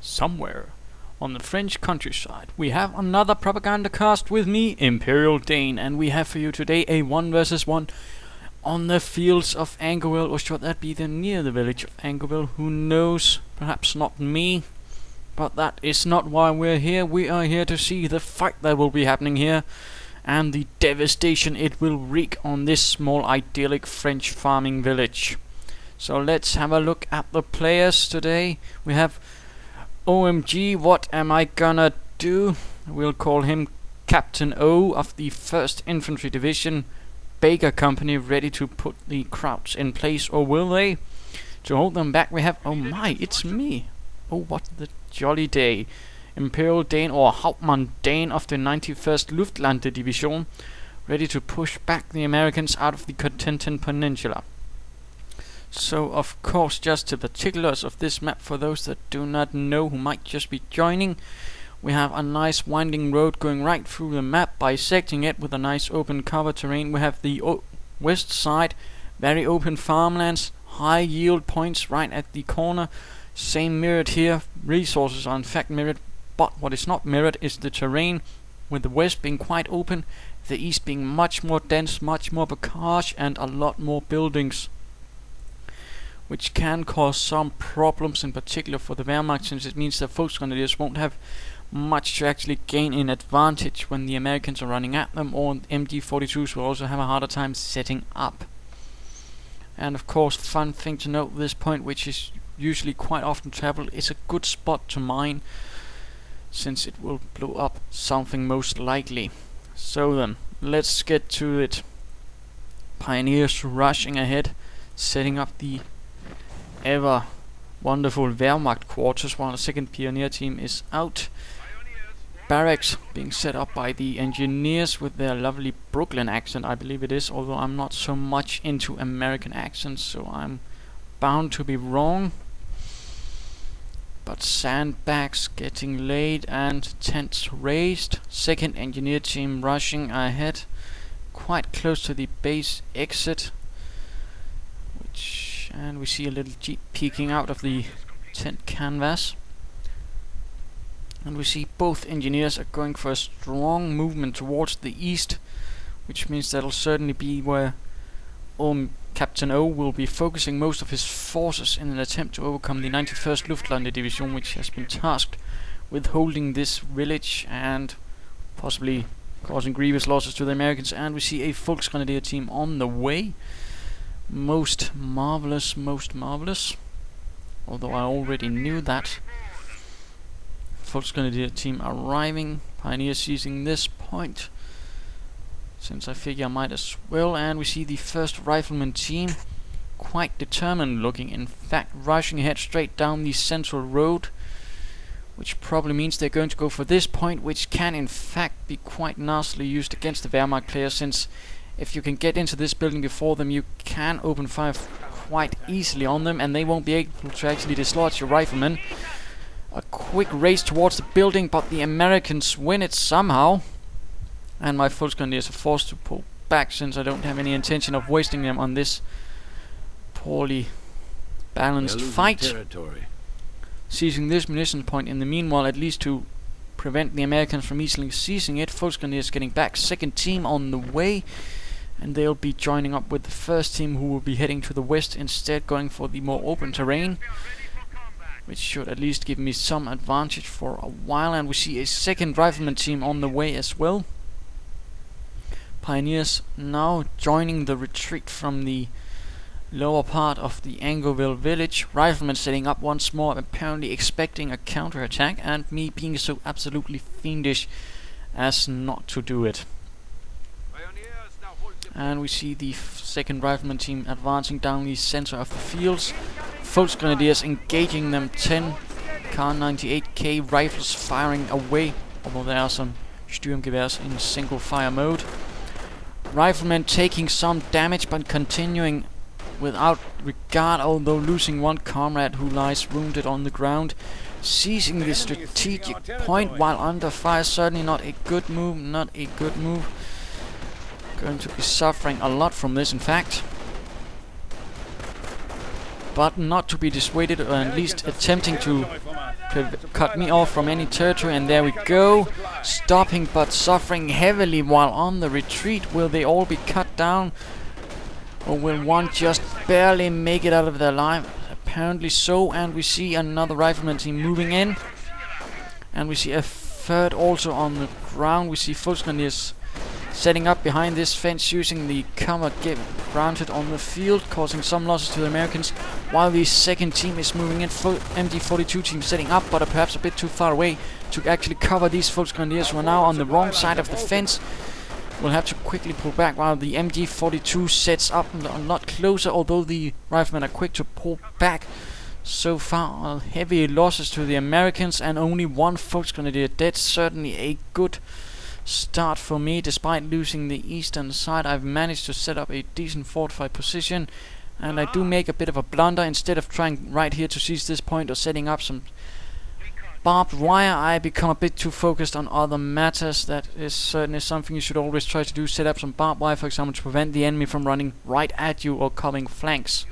somewhere on the French countryside, we have another Propagandacast with me, ImperialDane, and we have for you today a 1 versus 1 on the fields of Angoville, or should that be near the village of Angoville? Who knows? Perhaps not me. But that is not why we're here. We are here to see the fight that will be happening here, and the devastation it will wreak on this small idyllic French farming village. So let's have a look at the players today. We have OMGwhatamigonnda. We'll call him Captain O of the 1st Infantry Division Baker Company, ready to put the Krauts in place, or will they? To hold them back we have, oh my, it's me. Oh, what the jolly day. ImperialDane, or Hauptmann-Dane of the 91st Luftlande Division, ready to push back the Americans out of the Cotentin Peninsula. So, of course, just the particulars of this map for those that do not know, who might just be joining. We have a nice winding road going right through the map, bisecting it with a nice open cover terrain. We have the west side, very open farmlands, high yield points right at the corner. Same mirrored here. Resources are in fact mirrored, but what is not mirrored is the terrain, with the west being quite open, the east being much more dense, much more bocage, and a lot more buildings, which can cause some problems, in particular for the Wehrmacht, since it means that Volksgrenadiers won't have much to actually gain in advantage when the Americans are running at them, or MG42s will also have a harder time setting up. And of course, fun thing to note at this point, which is usually quite often traveled, is a good spot to mine, since it will blow up something most likely. So then, let's get to it. Pioneers rushing ahead, setting up the ever wonderful Wehrmacht quarters, while the 2nd Pioneer team is out. Barracks being set up by the engineers with their lovely Brooklyn accent, I believe it is, although I'm not so much into American accents, so I'm bound to be wrong. But sandbags getting laid and tents raised. 2nd Engineer team rushing ahead, quite close to the base exit, and we see a little jeep peeking out of the tent canvas. And we see both engineers are going for a strong movement towards the east, which means that'll certainly be where Captain O will be focusing most of his forces in an attempt to overcome the 91st Luftlande Division, which has been tasked with holding this village and possibly causing grievous losses to the Americans. And we see a Volksgrenadier team on the way. Most marvelous, although I already knew that. Volksgrenadier team arriving, Pioneers seizing this point, since I figure I might as well. And we see the 1st Rifleman team, quite determined looking, in fact rushing ahead straight down the central road, which probably means they're going to go for this point, which can in fact be quite nastily used against the Wehrmacht players, since if you can get into this building before them, you can open fire quite easily on them, and they won't be able to actually dislodge your riflemen. A quick race towards the building, but the Americans win it somehow, and my Volksgrenadiers are forced to pull back, since I don't have any intention of wasting them on this poorly balanced fight. Seizing this munition point in the meanwhile, at least to prevent the Americans from easily seizing it. Volksgrenadiers getting back, 2nd team on the way, and they'll be joining up with the 1st team, who will be heading to the west instead, going for the more open terrain, which should at least give me some advantage for a while. And we see a 2nd Rifleman team on the way as well. Pioneers now joining the retreat from the lower part of the Angoville village. Riflemen setting up once more, apparently expecting a counterattack, and me being so absolutely fiendish as not to do it. And we see the 2nd Rifleman team advancing down the center of the fields. Volksgrenadiers engaging them, 10 Kar 98K rifles firing away, although there are some Sturmgewehren in single fire mode. Riflemen taking some damage but continuing without regard, although losing one comrade who lies wounded on the ground. Seizing the strategic point while under fire, certainly not a good move, Going to be suffering a lot from this, in fact. But not to be dissuaded, or at least attempting to cut me off from any territory, and there we go. Stopping but suffering heavily while on the retreat. Will they all be cut down? Or will one just barely make it out of their life? Apparently so, and we see another rifleman team moving in. And we see a third also on the ground. We see Volksgrenadiers setting up behind this fence using the cover granted on the field, causing some losses to the Americans, while the second team is moving in. MG42 team setting up, but perhaps a bit too far away to actually cover these Volksgrenadiers who are now on the wrong side of the fence. We'll have to quickly pull back while the MG42 sets up a lot closer, although the riflemen are quick to pull back. So far, heavy losses to the Americans and only one Volksgrenadier dead. Certainly a good start for me. Despite losing the eastern side, I've managed to set up a decent fortified position, and I do make a bit of a blunder. Instead of trying right here to seize this point or setting up some barbed wire, I become a bit too focused on other matters. That is certainly something you should always try to do. Set up some barbed wire, for example, to prevent the enemy from running right at you or covering flanks.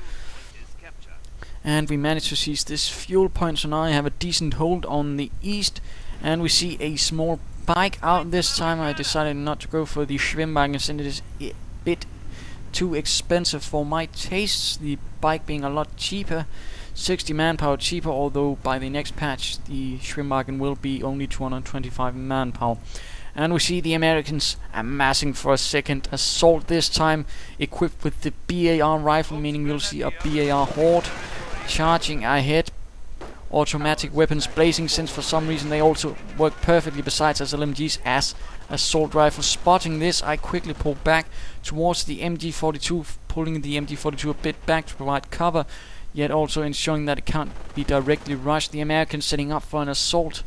And we managed to seize this fuel point, so now I have a decent hold on the east. And we see a small bike out this time. I decided not to go for the Schwimmwagen since it is a bit too expensive for my tastes, the bike being a lot cheaper, 60 manpower cheaper, although by the next patch the Schwimmwagen will be only 225 manpower. And we see the Americans amassing for a second assault, this time equipped with the BAR rifle, meaning we'll see a BAR horde charging ahead. Automatic weapons blazing, since for some reason they also work perfectly besides as LMGs as assault rifles. Spotting this, I quickly pull back towards the MG42, pulling the MG42 a bit back to provide cover, yet also ensuring that it can't be directly rushed. The Americans setting up for an assault.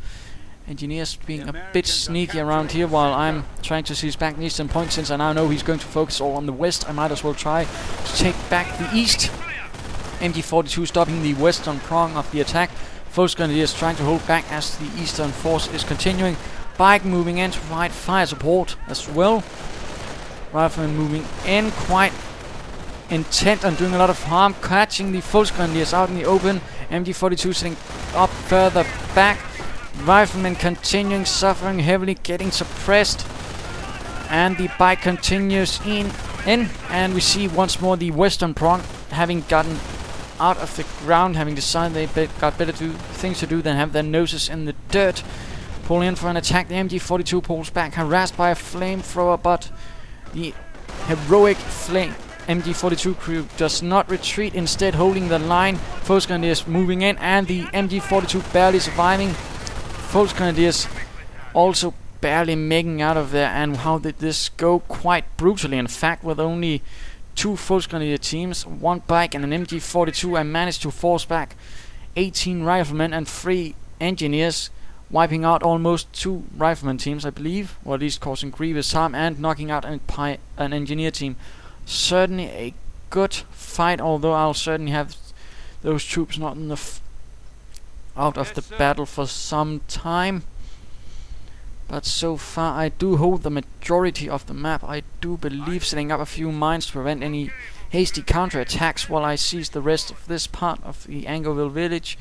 Engineers being a bit sneaky around here while I'm trying to seize back the eastern point. Since I now know he's going to focus all on the west, I might as well try to take back the east. MG42 stopping the western prong of the attack. Volksgrenadiers trying to hold back as the eastern force is continuing. Bike moving in to provide fire support as well. Riflemen moving in, quite intent on doing a lot of harm, catching the Volksgrenadiers out in the open. MG42 sitting up further back. Riflemen continuing, suffering heavily, getting suppressed. And the bike continues in, and we see once more the western prong having gotten out of the ground, having decided they got better things to do than have their noses in the dirt. Pull in for an attack. The MG42 pulls back, harassed by a flamethrower, but the heroic MG42 crew does not retreat, instead holding the line. Volksgrenadiers moving in, and the MG42 barely surviving. Volksgrenadiers also barely making out of there. And how did this go? Quite brutally, in fact, with only 2 Volksgrenadier teams, 1 bike and an MG42, I managed to force back 18 riflemen and 3 engineers, wiping out almost 2 rifleman teams, I believe, or at least causing grievous harm, and knocking out an engineer team. Certainly a good fight, although I'll certainly have those troops not in the out of the battle for some time. But so far I do hold the majority of the map. I do believe, setting up a few mines to prevent any hasty counterattacks while I seize the rest of this part of the Angoville village.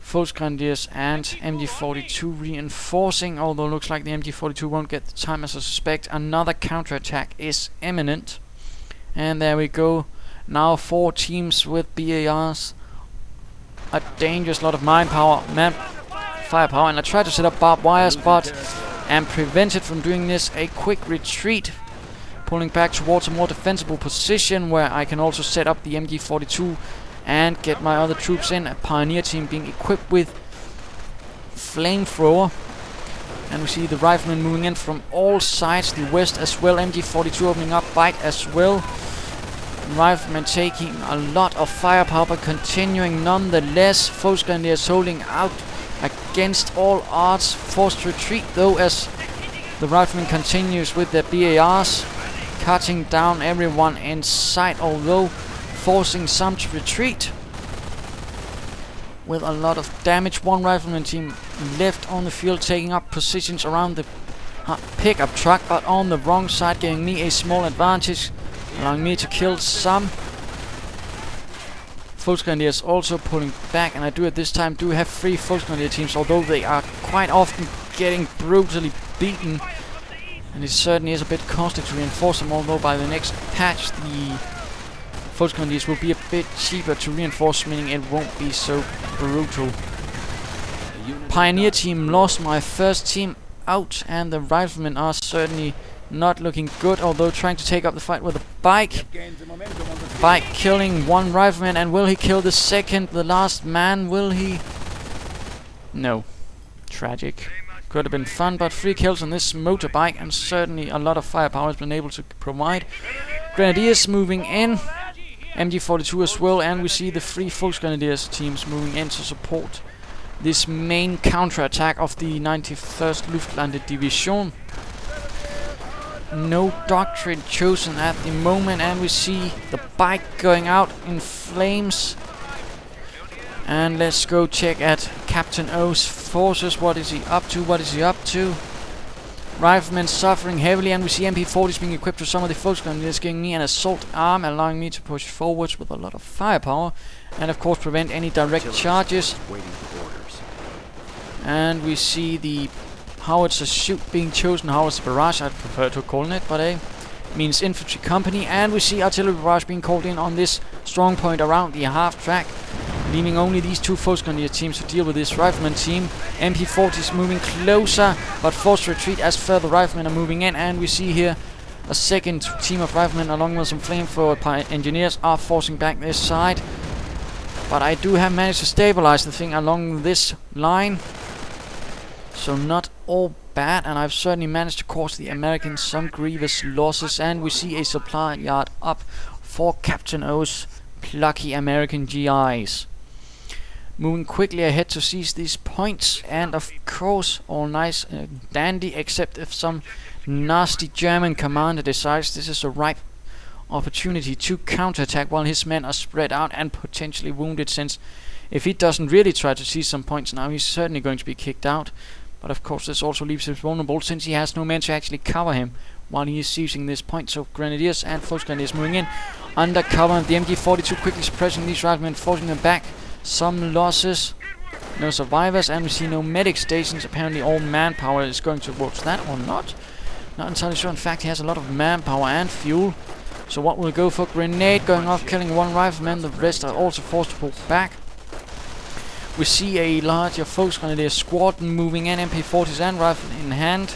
Volksgrenadiers and MG42 reinforcing, although looks like the MG42 won't get the time as I suspect. Another counterattack is imminent. And there we go. Now 4 teams with BARs. A dangerous lot of firepower, and I try to set up barbed wires, but am prevented from doing this. A quick retreat, pulling back towards a more defensible position where I can also set up the MG42 and get my other troops in. A pioneer team being equipped with flamethrower, and we see the riflemen moving in from all sides, the west as well. MG42 opening up, bike as well. Riflemen taking a lot of firepower, but continuing nonetheless. Volksgrenadiers holding out against all odds, forced to retreat though as the riflemen continues with their BARs, cutting down everyone in sight, although forcing some to retreat with a lot of damage. 1 rifleman team left on the field, taking up positions around the pickup truck, but on the wrong side, giving me a small advantage, allowing me to kill some Volksgrenadiers also pulling back, and I do at this time do have 3 Volksgrenadier teams, although they are quite often getting brutally beaten. And it certainly is a bit costly to reinforce them, although by the next patch the Volksgrenadiers will be a bit cheaper to reinforce, meaning it won't be so brutal. Pioneer team lost my first team out, and the riflemen are certainly not looking good, although trying to take up the fight with a bike. Bike killing 1 rifleman, and will he kill the second, the last man? Will he? No. Tragic. Could have been fun, but 3 kills on this motorbike, and certainly a lot of firepower has been able to provide. Grenadiers moving in, MG42 as well, and we see the 3 Volksgrenadiers teams moving in to support this main counter-attack of the 91st Luftlande Division. No doctrine chosen at the moment, and we see the bike going out in flames. And let's go check at Captain O's forces. What is he up to? What is he up to? Riflemen suffering heavily, and we see MP40s being equipped with some of the Volksgrenadiers, giving me an assault arm, allowing me to push forwards with a lot of firepower, and of course prevent any direct charges. And we see the howitzer chute being chosen, howitzer barrage, I prefer to call it, but means infantry company. And we see artillery barrage being called in on this strong point around the half track, leaving only these 2 Volksgrenadier teams to deal with this rifleman team. MP40s moving closer, but forced retreat as further riflemen are moving in. And we see here a second team of riflemen along with some flamethrower engineers are forcing back this side. But I do have managed to stabilize the thing along this line, so not all bad, and I've certainly managed to cause the Americans some grievous losses. And we see a supply yard up for Captain O's plucky American GIs. Moving quickly ahead to seize these points, and of course all nice and dandy, except if some nasty German commander decides this is a ripe opportunity to counterattack while his men are spread out and potentially wounded, since if he doesn't really try to seize some points now, he's certainly going to be kicked out. But of course this also leaves him vulnerable, since he has no men to actually cover him while he is seizing this point. So Grenadiers and Volksgrenadiers moving in under cover, the MG42 quickly suppressing these riflemen, forcing them back. Some losses, no survivors, and we see no medic stations. Apparently all manpower is going towards that, or not. Not entirely sure. In fact, he has a lot of manpower and fuel. So what will go for? Grenade going off, killing 1 rifleman. The rest are also forced to pull back. We see a larger Volksgrenadier squad moving in, MP40s and rifle in hand,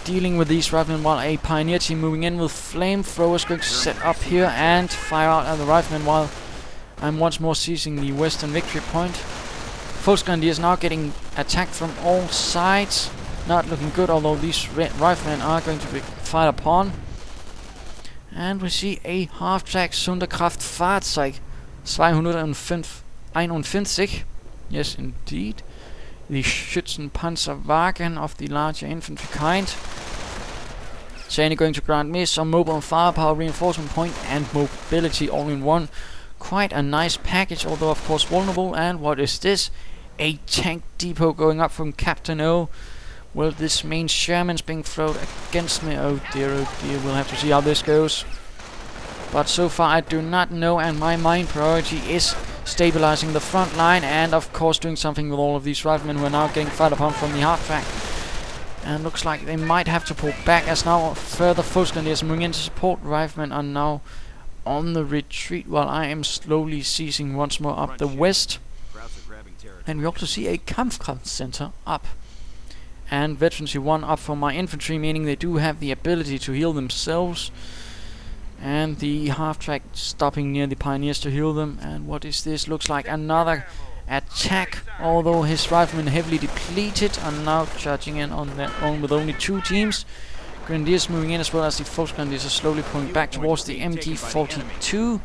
dealing with these riflemen, while a pioneer team moving in with flamethrowers going to set up here and fire out at the riflemen, while I'm once more seizing the western victory point. Volksgrenadiers now getting attacked from all sides. Not looking good, although these riflemen are going to be fired upon. And we see a half-track Sonderkraftfahrzeug 251. Yes, indeed. The Schützenpanzerwagen of the larger infantry kind. Certainly going to grant me some mobile firepower, reinforcement point, and mobility all in one. Quite a nice package, although of course vulnerable. And what is this? A tank depot going up from Captain O. Well, this means Sherman's being thrown against me. Oh dear, we'll have to see how this goes. But so far I do not know, and my main priority is stabilizing the front line, and of course doing something with all of these riflemen who are now getting fired upon from the half track. And looks like they might have to pull back, as now further Volksgrenadiers moving in to support. Riflemen are now on the retreat, while I am slowly seizing once more up the west. And we also see a Kampfkraft center up, and veterancy 1 up for my infantry, meaning they do have the ability to heal themselves. And the half-track stopping near the pioneers to heal them. And what is this? Looks like another attack, although his riflemen heavily depleted are now charging in on their own with only 2 teams. Grenadiers moving in, as well as the Volksgrenadiers are slowly pulling back towards the MG42.